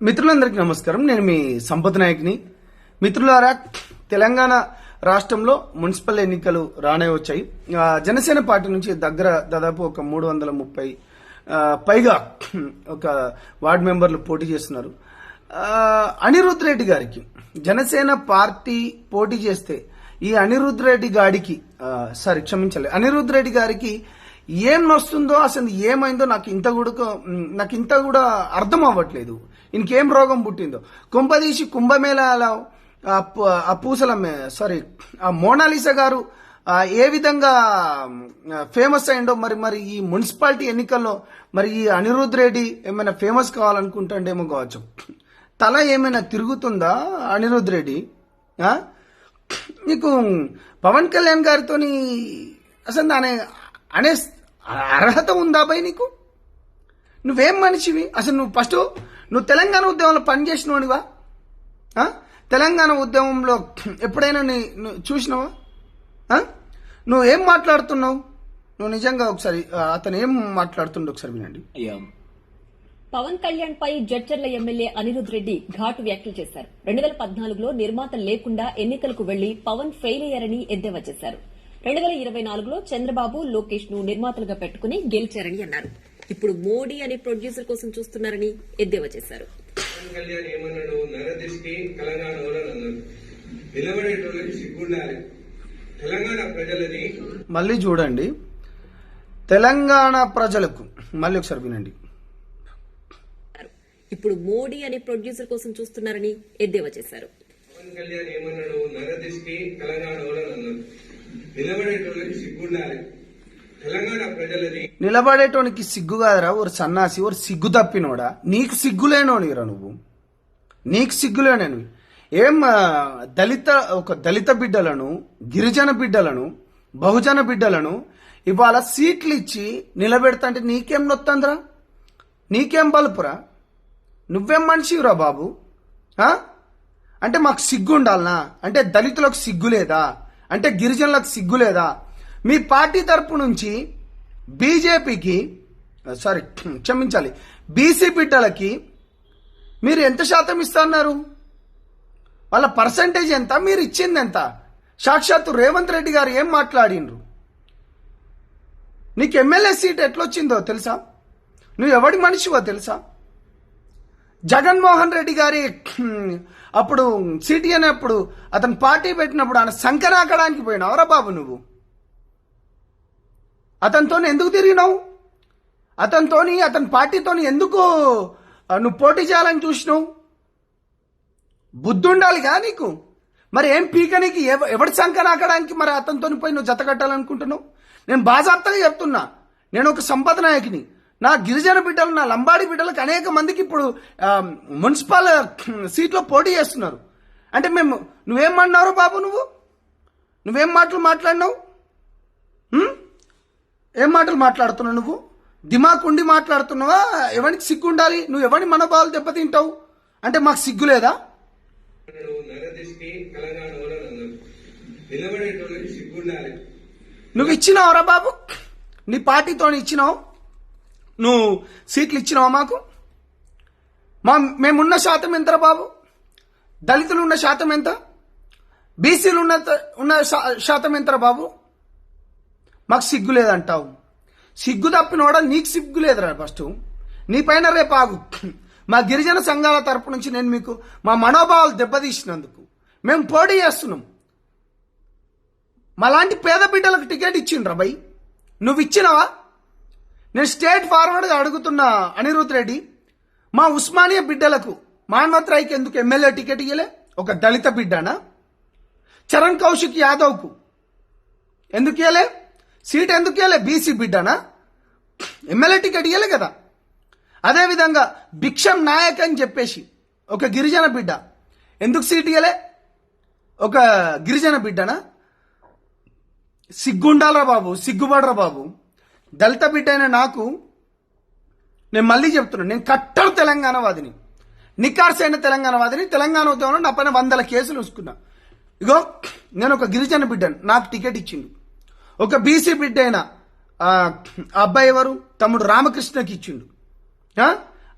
మిత్రులందరికీ నమస్కారం. నేను మీ సంపత్ నాయక్ని. మిత్రులారా, తెలంగాణ రాష్ట్రంలో మున్సిపల్ ఎన్నికలు రానే వచ్చాయి. జనసేన పార్టీ నుంచి దాదాపు ఒక 330 పైగా ఒక వార్డు మెంబర్లు పోటీ చేస్తున్నారు. అనిరుద్ రెడ్డి గారికి జనసేన పార్టీ పోటీ చేస్తే ఈ అనిరుద్ రెడ్డి గారికి ఏం నొస్తుందో, అసలు ఏమైందో నాకు ఇంత కూడా అర్థం అవ్వట్లేదు. ఇంకేం రోగం పుట్టిందో కొంపదీసి కుంభమేళాలో ఆ మోనాలిసా గారు ఏ విధంగా ఫేమస్ అయిందో మరి ఈ మున్సిపాలిటీ ఎన్నికల్లో మరి ఈ అనిరుద్ రెడ్డి ఏమైనా ఫేమస్ కావాలనుకుంటాడేమో కావచ్చు. తల ఏమైనా తిరుగుతుందా అనిరుద్ రెడ్డి? నీకు పవన్ కళ్యాణ్ గారితో అసలు అనే అర్హత ఉందా బై? నువ్వేం మనిషివి అసలు? నువ్వు తెలంగాణ ఉద్యమంలో పనిచేసినవాడివా? తెలంగాణ ఉద్యమంలో ఎప్పుడైనా చూసినావా? నువ్వు ఏం మాట్లాడుతున్నావు? నువ్వు నిజంగా ఒకసారి అతను ఏం మాట్లాడుతుండో ఒకసారి వినండి. పవన్ కళ్యాణ్ పై జడ్చర్ల ఎమ్మెల్యే అనిరుద్ రెడ్డి ఘాటు వ్యాఖ్యలు చేశారు. 2014లో నిర్మాత లేకుండా ఎన్నికలకు వెళ్లి పవన్ ఫెయిల్ అయ్యారని ఎద్దేవా చేశారు. 2024లో చంద్రబాబు, లోకేష్ ను నిర్మాతలుగా పెట్టుకుని గెలిచారని అన్నారు. ఇప్పుడు మోడీ అనే ప్రొడ్యూసర్ కోసం చూస్తున్నారని ఎద్దేవా చేశారు. మళ్ళీ చూడండి, తెలంగాణ ప్రజలకు మళ్ళీ ఒకసారి వినండి. ఇప్పుడు మోడీ అనే ప్రొడ్యూసర్ కోసం చూస్తున్నారని ఎద్దేవా చేశారు. పవన్ కళ్యాణ్ ఏమన్నాడు? నరదిష్టి తెలంగాణ నిలబడేటోనికి సిగ్గు కాదురా, ఒక సన్నాసి, ఒక సిగ్గు తప్పినోడా. నీకు సిగ్గులేనోనిరా నువ్వు. నీకు సిగ్గులేనవి ఏం? దళిత బిడ్డలను, గిరిజన బిడ్డలను, బహుజన బిడ్డలను ఇవాళ సీట్లు ఇచ్చి నిలబెడతా అంటే నీకేం నొత్తందిరా? నీకేం బలుపురా? నువ్వేం మనిషిరా బాబు? అంటే మాకు సిగ్గు ఉండాలనా? అంటే దళితులకు సిగ్గు లేదా? అంటే గిరిజనులకు సిగ్గు లేదా? మీ పార్టీ తరపు నుంచి బీజేపీకి క్షమించాలి, బీసీ బిడ్డలకి మీరు ఎంత శాతం ఇస్తున్నారు? వాళ్ళ పర్సంటేజ్ ఎంత? మీరు ఇచ్చింది ఎంత? సాక్షాత్తు రేవంత్ రెడ్డి గారు ఏం మాట్లాడిండ్రు? నీకు ఎమ్మెల్యే సీట్ ఎట్లొచ్చిందో తెలుసా? నువ్వు ఎవడి మనిషివో తెలుసా? జగన్మోహన్ రెడ్డి గారి అప్పుడు సిటీ అనేప్పుడు అతను పార్టీ పెట్టినప్పుడు ఆయన సంకనాకడానికి పోయినావురా బాబు నువ్వు? అతనితో ఎందుకు తిరిగినావు? అతని పార్టీతోని ఎందుకు నువ్వు పోటీ చేయాలని చూసినావు? బుద్ధి ఉండాలిగా నీకు. మరి ఏం పీకనికి ఎవడి సంకనాకడానికి మరి అతనితో పోయి నువ్వు జత కట్టాలనుకుంటున్నావు? నేను బాజాప్తగా చెప్తున్నా, నేను ఒక సంపద నాయకుని. నా గిరిజన బిడ్డలు, నా లంబాడి బిడ్డలకు అనేక మందికి ఇప్పుడు మున్సిపల్ సీట్లో పోటీ చేస్తున్నారు. అంటే నువ్వేమన్నావు బాబు? నువ్వేం మాటలు మాట్లాడినావు? ఏం మాటలు మాట్లాడుతున్నావు నువ్వు? దిమాకుండి మాట్లాడుతున్నావా? ఎవరికి సిగ్గు ఉండాలి? నువ్వు ఎవరి మనోభావాలు దెబ్బతింటావు? అంటే మాకు సిగ్గు లేదా? నువ్వు ఇచ్చినావురా బాబు? నీ పార్టీతో ఇచ్చినావు? నువ్వు సీట్లు ఇచ్చినావా మాకు? మేమున్న శాతం ఎంతరా బాబు? దళితులు ఉన్న శాతం ఎంత? బీసీలు ఉన్న శాతం ఎంతరా బాబు? మాకు సిగ్గు లేదంటావు. సిగ్గు తప్పినోడా? నీకు సిగ్గు లేదురా. ఫస్ట్ నీ పైన రేపు ఆగు. మా గిరిజన సంఘాల తరపు నుంచి నేను మీకు మా మనోభావాలు దెబ్బతీసినందుకు మేము పోటీ చేస్తున్నాం. మాలాంటి పేద బిడ్డలకు టికెట్ ఇచ్చిండ్రా బై? నువ్వు ఇచ్చినావా? నేను స్టేట్ ఫార్వర్డ్గా అడుగుతున్నా అనిరుద్ రెడ్డి, మా ఉస్మానియా బిడ్డలకు మాన్వత్ రాయ్కి ఎందుకు ఎమ్మెల్యే టికెట్ ఇయ్యలే? ఒక దళిత బిడ్డనా? చరణ్ కౌశిక్ యాదవ్కు ఎందుకు ఇయ్యలే? సీట్ ఎందుకు ఇయ్యలే? బీసీ బిడ్డనా? ఎమ్మెల్యే టికెట్ ఇయ్యలే కదా. అదేవిధంగా భిక్షం నాయక్ అని చెప్పేసి ఒక గిరిజన బిడ్డ ఎందుకు సీట్ ఇయ్యలే? ఒక గిరిజన బిడ్డనా? సిగ్గుండాలరా బాబు, సిగ్గుపడరా బాబు. దళిత బిడ్డ అయిన నాకు నేను మళ్ళీ చెప్తున్నాను, నేను కట్టరు తెలంగాణవాదిని, నికార్సైన తెలంగాణవాదిని. తెలంగాణ ఉద్యమంలో నా పైన 100 కేసులు ఉంచుకున్నా. ఇగో నేను ఒక గిరిజన బిడ్డను, నాకు టికెట్ ఇచ్చిండు. ఒక బీసీ బిడ్డ అయిన అబ్బాయి ఎవరు? తమ్ముడు రామకృష్ణకి ఇచ్చిండు.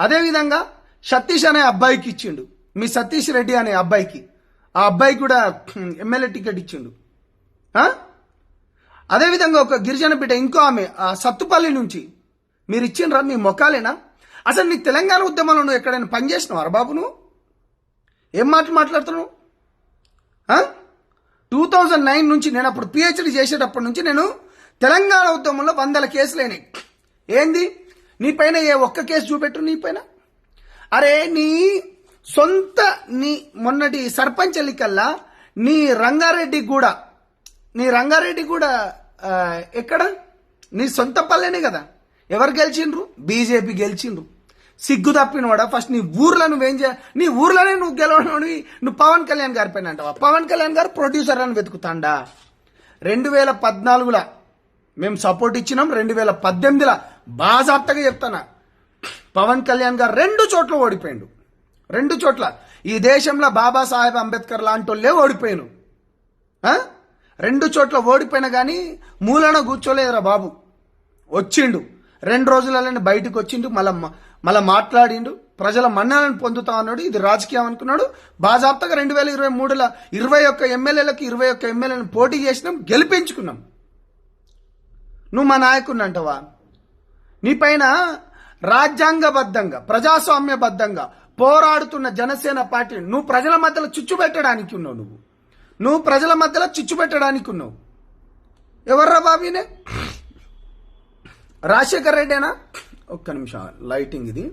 అదేవిధంగా సతీష్ అనే అబ్బాయికి ఇచ్చిండు, మీ సతీష్ రెడ్డి అనే అబ్బాయికి. ఆ అబ్బాయి కూడా ఎమ్మెల్యే టికెట్ ఇచ్చిండు. అదేవిధంగా ఒక గిరిజన బిడ్డ ఇంకో ఆమె ఆ సత్తుపల్లి నుంచి మీరు ఇచ్చిండ్రా? మీ మొక్కాలేనా? అసలు నీ తెలంగాణ ఉద్యమంలో నువ్వు ఎక్కడైనా పనిచేసినావు బాబు? నువ్వు ఏం మాట్లాడుతున్నావు? 2009 నుంచి నేను అప్పుడు పిహెచ్డి చేసేటప్పటి నుంచి నేను తెలంగాణ ఉద్యమంలో 100 కేసులు అయినాయి. ఏంది నీ పైన ఏ ఒక్క కేసు చూపెట్టు నీ పైన? అరే నీ సొంత నీ మొన్నటి సర్పంచ్ ఎన్నికల్లా నీ రంగారెడ్డి కూడా ఎక్కడ? నీ సొంత పల్లెనే కదా. ఎవరు గెలిచిండ్రు? బీజేపీ గెలిచిండ్రు. సిగ్గు తప్పినవాడా? ఫస్ట్ నీ ఊర్లో నువ్వేం చేయాలి? నీ ఊర్లోనే నువ్వు గెలవని నువ్వు పవన్ కళ్యాణ్ గారి పైన అంటావా? పవన్ కళ్యాణ్ గారు ప్రొడ్యూసర్ అని వెతుకుతాండా? 2014లో మేము సపోర్ట్ ఇచ్చినాం. 2018లో బాజాప్తగా చెప్తానా, పవన్ కళ్యాణ్ గారు 2 చోట్ల ఓడిపోయిండు. 2 చోట్ల ఈ దేశంలో బాబాసాహెబ్ అంబేద్కర్ లాంటి వాళ్ళే ఓడిపోయాను. 2 చోట్ల ఓడిపోయినా కానీ మూలన కూర్చోలేదురా బాబు. వచ్చిండు 2 రోజులలోనే బయటకు వచ్చిండు. మళ్ళా మాట్లాడిండు. ప్రజల మన్నలను పొందుతా అన్నాడు. ఇది రాజకీయం అనుకున్నాడు. బాజాప్తగా 2023లో 21 ఎమ్మెల్యేలకు 21 ఎమ్మెల్యేలను పోటీ చేసినాం, గెలిపించుకున్నాం. నువ్వు మా నాయకుడిని అంటావా? నీ పైన రాజ్యాంగబద్ధంగా ప్రజాస్వామ్యబద్ధంగా పోరాడుతున్న జనసేన పార్టీ నువ్వు ప్రజల మధ్యలో చిచ్చు పెట్టడానికి ఉన్నావు. నువ్వు ప్రజల మధ్యలో చిచ్చు పెట్టడానికి ఉన్నావు. ఎవర్రా బాబీనే? రాజశేఖర్ రెడ్డేనా? ఒక్క నిమిషం లైటింగ్ ఇది.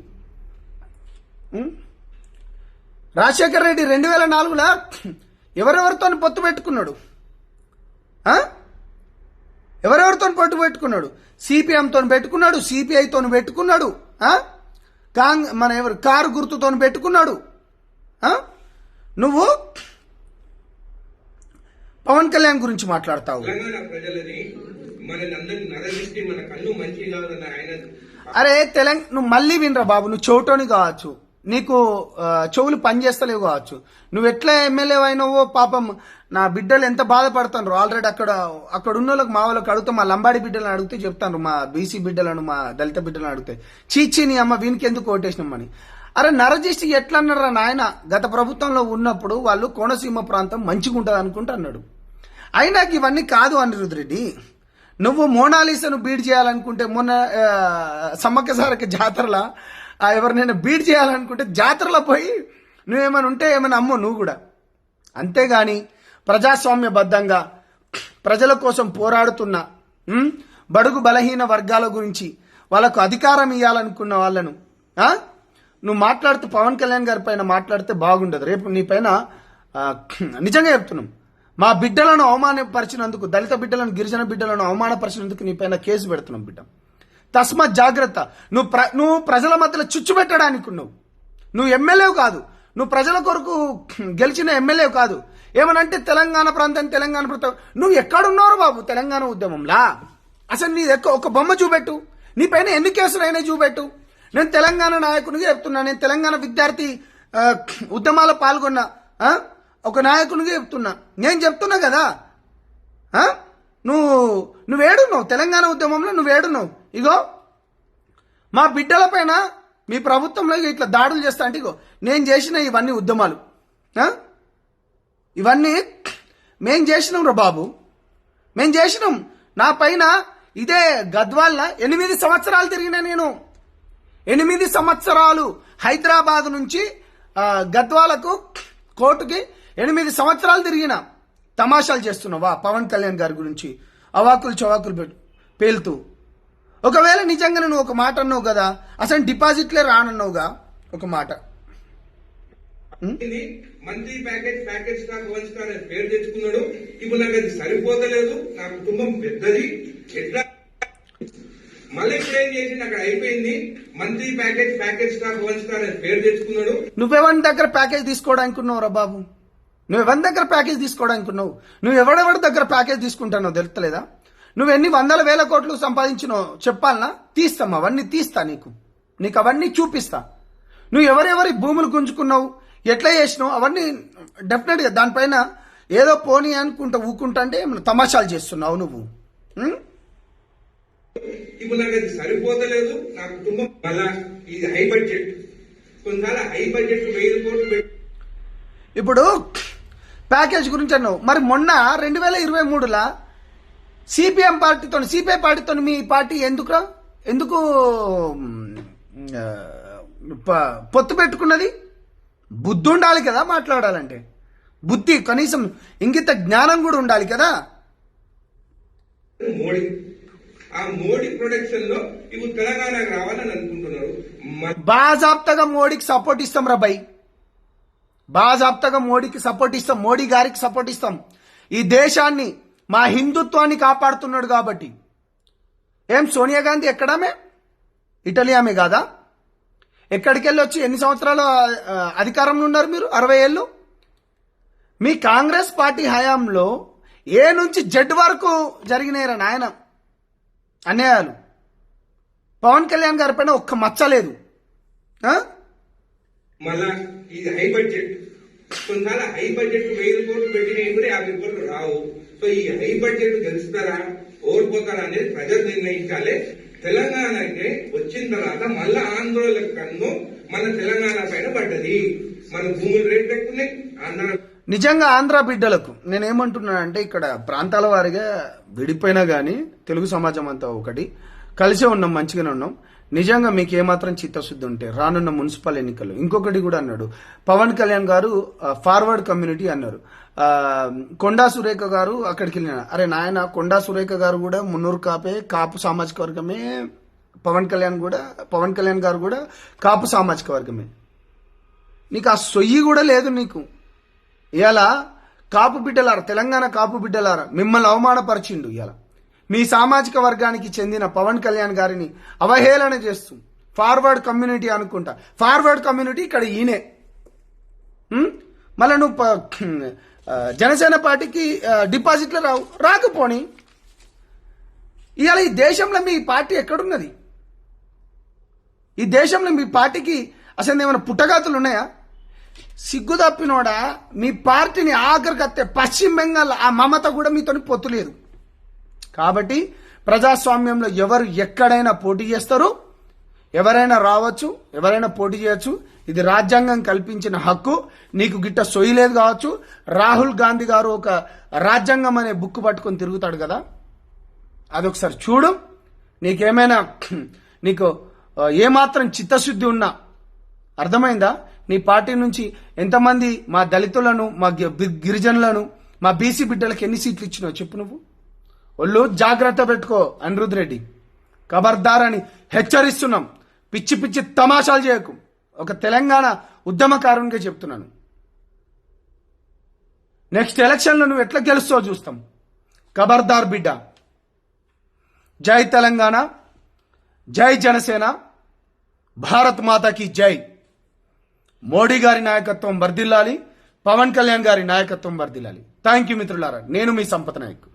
రాజశేఖర్ రెడ్డి 2004లో ఎవరెవరితో పొత్తు పెట్టుకున్నాడు? ఎవరెవరితో పొత్తు పెట్టుకున్నాడు? సిపిఎంతో పెట్టుకున్నాడు, సిపిఐతో పెట్టుకున్నాడు, మన ఎవరు కారు గుర్తుతో పెట్టుకున్నాడు. నువ్వు పవన్ కళ్యాణ్ గురించి మాట్లాడతావు. తెలంగాణ ప్రజలని మనందరినీ నరదిష్టి మన కళ్ళు మంచి కావాలన్న ఆయన. అరే నువ్వు మళ్ళీ వినరా బాబు. నువ్వు చెవిటోని కావచ్చు, నీకు చెవులు పనిచేస్తలేవు కావచ్చు. నువ్వు ఎట్లా ఎమ్మెల్యే అయినావో పాపం నా బిడ్డలు ఎంత బాధపడతారు. ఆల్రెడీ అక్కడ ఉన్న వాళ్ళకి మా వాళ్ళకి అడిగితే, మా లంబాడి బిడ్డలను అడిగితే చెప్తాను, మా బీసీ బిడ్డలను మా దళిత బిడ్డలను అడిగితే చీచి నీ అమ్మ వీనికి ఎందుకు ఓటేసినామని. అరే నరజిష్టి ఎట్లా అన్నారా నాయన? గత ప్రభుత్వంలో ఉన్నప్పుడు వాళ్ళు కోనసీమ ప్రాంతం మంచిగా ఉంటుంది అనుకుంటా అన్నాడు. అయినా ఇవన్నీ కాదు అనిరుద్ రెడ్డి. నువ్వు మోనాలిసాను బీడ్ చేయాలనుకుంటే మొన్న సమ్మక్క సారక్క జాతరలా ఎవరినైనా బీడ్ చేయాలనుకుంటే జాతరలో పోయి నువ్వేమైనా ఉంటే ఏమైనా అమ్మో నువ్వు కూడా. అంతేగాని ప్రజాస్వామ్యబద్ధంగా ప్రజల కోసం పోరాడుతున్న బడుగు బలహీన వర్గాల గురించి వాళ్ళకు అధికారం ఇవ్వాలనుకున్న వాళ్ళను నువ్వు మాట్లాడుతూ పవన్ కళ్యాణ్ గారి పైన మాట్లాడితే బాగుండదు. రేపు నీ పైన నిజంగా చెప్తున్నాం, మా బిడ్డలను అవమానపరిచినందుకు, దళిత బిడ్డలను గిరిజన బిడ్డలను అవమానపరిచినందుకు నీ పైన కేసు పెడుతున్నాం బిడ్డ. తస్మాత్ జాగ్రత్త. నువ్వు ప్రజల మధ్యలో చిచ్చు పెట్టడానికి ఉన్నావు. నువ్వు ఎమ్మెల్యే కాదు, నువ్వు ప్రజల కొరకు గెలిచిన ఎమ్మెల్యే కాదు. ఏమనంటే తెలంగాణ ప్రాంతం నువ్వు ఎక్కడున్నావు బాబు తెలంగాణ ఉద్యమంలా? అసలు నీ ఒక బొమ్మ చూపెట్టు, నీ పైన ఎన్ని కేసులు అయినా చూపెట్టు. నేను తెలంగాణ నాయకునిగా చెప్తున్నా, నేను తెలంగాణ విద్యార్థి ఉద్యమాల్లో పాల్గొన్నా ఒక నాయకునిగా చెప్తున్నా. నేను చెప్తున్నా కదా, నువ్వేడున్నావు తెలంగాణ ఉద్యమంలో? నువ్వేడున్నావు? ఇగో మా బిడ్డల పైన మీ ప్రభుత్వంలో ఇట్లా దాడులు చేస్తా అంటే ఇగో నేను చేసిన ఇవన్నీ ఉద్యమాలు, ఇవన్నీ మేం చేసినాం రా బాబు, మేం చేసినాం. నా పైన ఇదే గద్వాల్ల 8 సంవత్సరాలు తిరిగినా నేను. 8 సంవత్సరాలు హైదరాబాద్ నుంచి గద్వాలకు కోర్టుకి 8 సంవత్సరాలు తిరిగిన. తమాషాలు చేస్తున్నావా పవన్ కళ్యాణ్ గారి గురించి? అవాకులు చవాకులు పేలుతూ. ఒకవేళ నిజంగా నువ్వు ఒక మాట అన్నావు కదా, అసలు డిపాజిట్లే రానన్నావుగా ఒక మాట. మంత్లీ ప్యాకేజ్ స్టాక్ వంచుతాను పేరు తెచ్చుకున్నాడు. ఇప్పుడు నాకు అది సరిపోతలేదు, నా కుటుంబం పెద్దది, ఎట్లా మళ్ళీ ఇప్పుడు ఏం చేసి నాకు అయిపోయింది. మంత్లీ ప్యాకేజ్ స్టాక్ వంచుతాను పేరు తెచ్చుకున్నాడు. నువ్వెవరి దగ్గర ప్యాకేజ్ తీసుకోవడానికి ఉన్నావురా బాబు? నువ్వెవరి దగ్గర ప్యాకేజ్ తీసుకోవడానికి ఉన్నావు? నువ్వు ఎవరెవరి దగ్గర ప్యాకేజ్ తీసుకుంటానో తెలుస్తలేదా? నువ్వు ఎన్ని 100,000 కోట్లు సంపాదించినో చెప్పాలనా? తీస్తాం, అవన్నీ తీస్తా, నీకు అవన్నీ చూపిస్తా. నువ్వు ఎవరెవరి భూములు గుంజుకున్నావు, ఎట్లా చేసినావు, అవన్నీ డెఫినెట్ గా దానిపైన ఏదో పోనీ అనుకుంటా ఊకుంటా అంటే తమాషాలు చేస్తున్నావు నువ్వు. ఇప్పుడు నాకు అది సరిపోతలేదు, నా కుటుంబం మళ్ళా ఇది హై బడ్జెట్ కొన్నిసార్లు హై బడ్జెట్ 1000 కోట్లు పెట్టి ఇప్పుడు ప్యాకేజ్ గురించి అన్నావు. మరి మొన్న 2023లా సిపిఐ పార్టీతో మీ పార్టీ ఎందుకు పొత్తు పెట్టుకున్నది? బుద్ధి ఉండాలి కదా మాట్లాడాలంటే, బుద్ధి కనీసం ఇంగిత జ్ఞానం కూడా ఉండాలి కదా. మోడీ ఆ మోడీ ప్రొడక్షన్ లో ఇప్పుడు తెలంగాణకు రావాలని అనుకుంటున్నారు. బాజాప్తగా మోడీకి సపోర్ట్ ఇస్తాం రా భయ్, బాజాప్తగా మోడీకి సపోర్ట్ ఇస్తాం, మోడీ గారికి సపోర్ట్ ఇస్తాం. ఈ దేశాన్ని, మా హిందుత్వాన్ని కాపాడుతున్నాడు కాబట్టి. ఏం సోనియా గాంధీ ఎక్కడామే? ఇటలీ ఆమె కాదా? ఎక్కడికి వెళ్ళి వచ్చి ఎన్ని సంవత్సరాలు అధికారంలో ఉన్నారు మీరు? 60 ఏళ్ళు. మీ కాంగ్రెస్ పార్టీ హయాంలో ఏ నుంచి జెడ్ వరకు జరిగినాయిరా నాయన అన్యాయాలు. పవన్ కళ్యాణ్ గారి పైన ఒక్క మచ్చలేదు. మళ్ళా ఇది హై బడ్జెట్, కొన్నిసార్లు హై బడ్జెట్ 1000 కోట్లు పెట్టినవి కూడా 50 కోట్లు రావు. సో ఈ హై బడ్జెట్ గెలుస్తారా ఓడిపోతారా అనేది ప్రజలు నిర్ణయించాలి. తెలంగాణకి వచ్చిన తర్వాత మళ్ళా ఆందోళన కన్ను మన తెలంగాణ పైన పడ్డది. మన భూముల రేట్లు ఎక్కున్నాయి. నిజంగా ఆంధ్ర బిడ్డలకు నేనేమంటున్నానంటే, ఇక్కడ ప్రాంతాల వారిగా విడిపోయినా కానీ తెలుగు సమాజం అంతా ఒకటి కలిసే ఉన్నాం, మంచిగానే ఉన్నాం. నిజంగా మీకు ఏమాత్రం చిత్తశుద్ధి ఉంటే రానున్న మున్సిపల్ ఎన్నికల్లో ఇంకొకటి కూడా అన్నాడు పవన్ కళ్యాణ్ గారు, ఫార్వర్డ్ కమ్యూనిటీ అన్నారు. కొండా సురేఖ గారు అక్కడికి వెళ్ళిన, అరే నాయన కొండా సురేఖ గారు కూడా మున్నూరు కాపు సామాజిక వర్గమే, పవన్ కళ్యాణ్ గారు కూడా కాపు సామాజిక వర్గమే. నీకు ఆ సొయ్యి కూడా లేదు నీకు. ఇవాళ కాపు బిడ్డలారా, తెలంగాణ కాపు బిడ్డలారా, మిమ్మల్ని అవమానపరిచిండు. ఇవాళ మీ సామాజిక వర్గానికి చెందిన పవన్ కళ్యాణ్ గారిని అవహేళన చేస్తూ ఫార్వర్డ్ కమ్యూనిటీ అనుకుంటా. ఫార్వర్డ్ కమ్యూనిటీ ఇక్కడ ఈయనే. మళ్ళీ నువ్వు జనసేన పార్టీకి డిపాజిట్లు రాకపోని ఇవాళ ఈ దేశంలో మీ పార్టీ ఎక్కడున్నది? ఈ దేశంలో మీ పార్టీకి అసలు ఏమైనా పుట్టగాతులు ఉన్నాయా? సిగ్గు తప్పినోడా, మీ పార్టీని ఆఖరికత్తే పశ్చిమ బెంగాల్ ఆ మమత కూడా మీతో పొత్తు లేదు. కాబట్టి ప్రజాస్వామ్యంలో ఎవరు ఎక్కడైనా పోటీ చేస్తారు, ఎవరైనా రావచ్చు, ఎవరైనా పోటీ చేయొచ్చు. ఇది రాజ్యాంగం కల్పించిన హక్కు. నీకు గిట్ట సొయ్యలేదు కావచ్చు. రాహుల్ గాంధీ గారు ఒక రాజ్యాంగం అనే బుక్ పట్టుకొని తిరుగుతాడు కదా, అదొకసారి చూడు. నీకేమైనా నీకు ఏమాత్రం చిత్తశుద్ధి ఉన్నా అర్థమైందా? నీ పార్టీ నుంచి ఎంతమంది మా దళితులను, మా గిరిజనులను, మా బీసీ బిడ్డలకు ఎన్ని సీట్లు ఇచ్చినావు చెప్పు నువ్వు. ఒళ్ళు జాగ్రత్త పెట్టుకో అనిరుద్ రెడ్డి, ఖబర్దార్ అని హెచ్చరిస్తున్నాం. పిచ్చి పిచ్చి తమాషాలు చేయకు. ఒక తెలంగాణ ఉద్యమకారునిగా చెప్తున్నాను. నెక్స్ట్ ఎలక్షన్లో నువ్వు ఎట్లా గెలుస్తావో చూస్తాం. ఖబర్దార్ బిడ్డ. జై తెలంగాణ, జై జనసేన, భారత్ మాతాకి జై. మోడీ గారి నాయకత్వం వర్ధిల్లాలి, పవన్ కళ్యాణ్ గారి నాయకత్వం వర్ధిల్లాలి. థ్యాంక్ యూ మిత్రులారా. నేను మీ సంపత్ నాయక్.